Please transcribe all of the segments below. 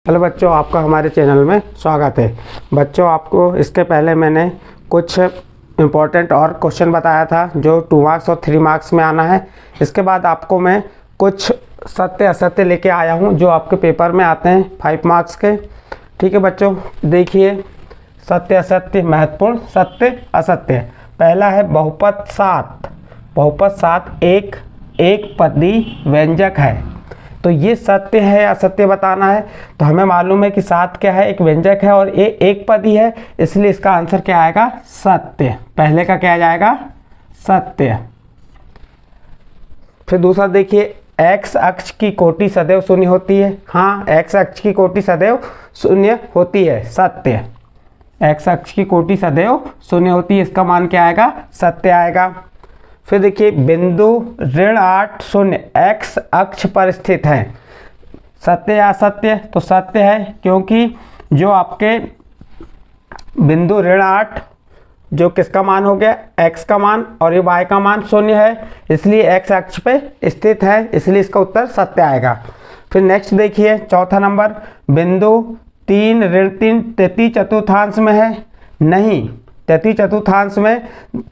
Hello बच्चों, आपका हमारे चैनल में स्वागत है। बच्चों, आपको इसके पहले मैंने कुछ इम्पोर्टेंट और क्वेश्चन बताया था जो 2 मार्क्स और 3 मार्क्स में आना है। इसके बाद आपको मैं कुछ सत्य असत्य लेके आया हूं जो आपके पेपर में आते हैं 5 मार्क्स के। ठीक है बच्चों, देखिए सत्य असत्य, महत्वपूर्ण सत्य असत्य। पहला है बहुपद 7। बहुपद 7 एक पदी व्यंजक है, तो ये सत्य है या असत्य बताना है। तो हमें मालूम है कि 7 क्या है, एक व्यंजक है और ये एक पदी है, इसलिए इसका आंसर क्या आएगा, सत्य। पहले का क्या जाएगा, सत्य। फिर दूसरा देखिए, एक्स अक्ष की कोटि सदैव शून्य होती है। हाँ, एक्स अक्ष की कोटि सदैव शून्य होती है, सत्य। एक्स अक्ष की कोटि सदैव शून्य होती है, इसका मान क्या आएगा, सत्य आएगा। फिर देखिए, बिंदु ऋण 8 शून्य एक्स अक्ष पर स्थित है, सत्य या असत्य। तो सत्य है, क्योंकि जो आपके बिंदु ऋण 8 जो किसका मान हो गया, एक्स का मान, और ये वाई का मान शून्य है, इसलिए एक्स अक्ष पे स्थित है, इसलिए इसका उत्तर सत्य आएगा। फिर नेक्स्ट देखिए, चौथा नंबर, बिंदु 3 ऋण 3 तृतीय चतुर्थांश में है। नहीं, तृतीय चतुर्थांश में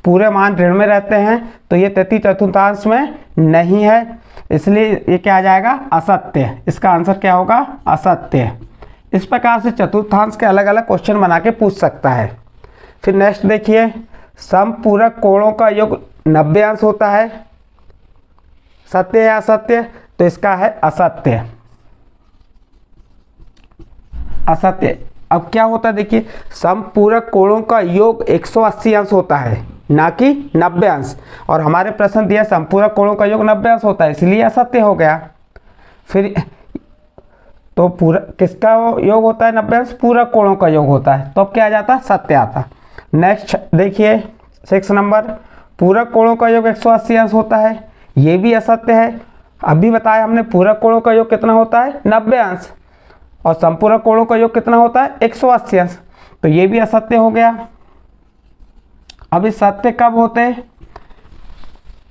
पूरे मान ऋण में रहते हैं, तो ये तृतीय चतुर्थांश में नहीं है, इसलिए ये क्या आ जाएगा, असत्य। इसका आंसर क्या होगा, असत्य। इस प्रकार से चतुर्थांश के अलग अलग क्वेश्चन बना के पूछ सकता है। फिर नेक्स्ट देखिए, समपूरक कोणों का योग 90 अंश होता है, सत्य या असत्य। तो इसका है असत्य, असत्य। अब क्या होता है, देखिए समपूरक कोणों का योग 180 अंश होता है, ना कि 90 अंश, और हमारे प्रश्न दिया समपूरक कोणों का योग 90 अंश होता है, इसलिए असत्य हो गया। फिर तो पूरा किसका योग होता है, 90 अंश, पूरक कोणों का योग होता है, तो अब क्या आ जाता, सत्य आता। नेक्स्ट देखिए 6 नंबर, पूरक कोणों का योग 180 अंश होता है, ये भी असत्य है। अभी बताया हमने पूरक कोणों का योग कितना होता है, 90 अंश, और संपूरक कोणों का योग कितना होता है, 180 अंश, तो ये भी असत्य हो गया। अब इस सत्य कब होते हैं,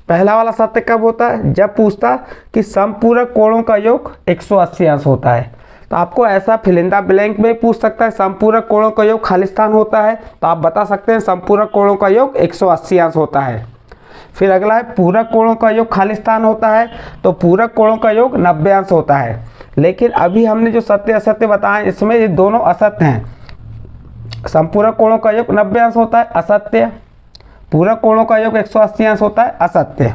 पहला वाला सत्य कब होता है, जब पूछता कि समपूरक कोणों का योग 180 अंश होता है। तो आपको ऐसा फिल इन द ब्लैंक में पूछ सकता है, समपूरक कोणों का योग खालिस्तान होता है, तो आप बता सकते हैं समपूरक कोणों का योग 180 अंश होता है। फिर अगला है, पूरक कोणों का योग खालिस्तान होता है, तो पूरक कोणों का योग 90 अंश होता है। लेकिन अभी हमने जो सत्य असत्य बताए, इसमें ये दोनों असत्य हैं। संपूरक कोणों का योग 90 अंश होता है, असत्य। पूरक कोणों का योग 180 अंश होता है, असत्य।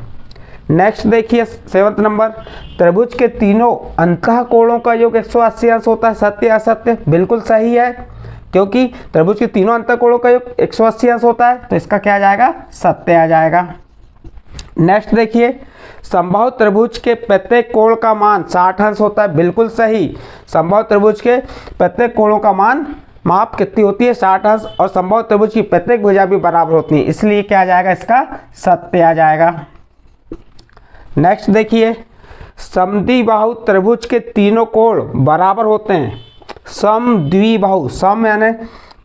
नेक्स्ट देखिए 7 नंबर, त्रिभुज के तीनों अंतः कोणों का योग 180 अंश होता है, सत्य असत्य। बिल्कुल सही है, क्योंकि त्रिभुज के तीनों अंतः कोणों का योग 180 अंश होता है, तो इसका क्या आ जाएगा, सत्य आ जाएगा। नेक्स्ट देखिए, समबाहु त्रिभुज के प्रत्येक कोण का मान 60 अंश होता है, बिल्कुल सही। समबाहु त्रिभुज के प्रत्येक कोणों का मान माप कितनी होती है, 60 अंश, और समबाहु त्रिभुज की प्रत्येक भुजा भी बराबर होती है, इसलिए क्या आ जाएगा, इसका सत्य आ जाएगा। नेक्स्ट देखिए, समद्विबाहु त्रिभुज के तीनों कोण बराबर होते हैं। समद्विबाहु, सम यानी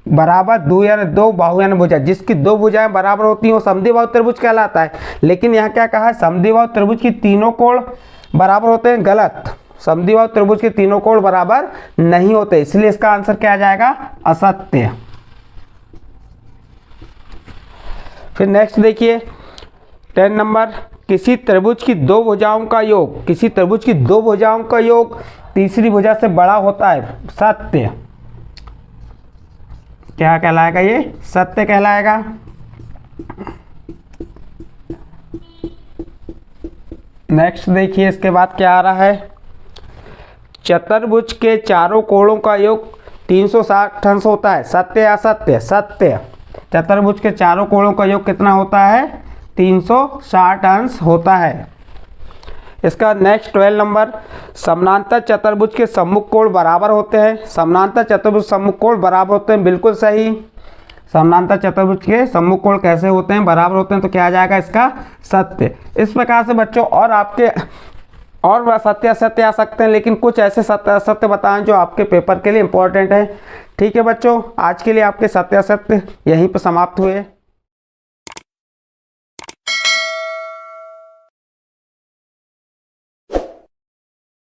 बराबर, द्वि यानी दो, बाहु यानी भुजा, जिसकी दो भुजाएं बराबर होती हैं वो समद्विबाहु त्रिभुज कहलाता है। लेकिन यहाँ क्या कहा है, समद्विबाहु त्रिभुज की तीनों कोण बराबर होते हैं, गलत। समद्विबाहु त्रिभुज के तीनों कोण बराबर नहीं होते, इसलिए इसका आंसर क्या आ जाएगा, असत्य। फिर नेक्स्ट देखिए 10 नंबर, किसी त्रिभुज की दो भुजाओं का योग, किसी त्रिभुज की दो भुजाओं का योग तीसरी भुजा से बड़ा होता है, सत्य। क्या कहलाएगा, ये सत्य कहलाएगा। नेक्स्ट देखिए इसके बाद क्या आ रहा है, चतुर्भुज के चारों कोणों का योग 360 अंश होता है, सत्य या असत्य, सत्य। चतुर्भुज के चारों कोणों का योग कितना होता है, 360 अंश होता है। इसका नेक्स्ट 12 नंबर, समानांतर चतुर्भुज के सम्मुख कोण बराबर होते हैं, समानांतर चतुर्भुज सम्मुख कोण बराबर होते हैं, बिल्कुल सही। समानांतर चतुर्भुज के सम्मुख कोण कैसे होते हैं, बराबर होते हैं, तो क्या आ जाएगा, इसका सत्य। इस प्रकार से बच्चों और आपके और सत्य असत्य आ सकते हैं, लेकिन कुछ ऐसे सत्य असत्य बताएं जो आपके पेपर के लिए इंपॉर्टेंट है। ठीक है बच्चों, आज के लिए आपके सत्य असत्य यहीं पर समाप्त हुए।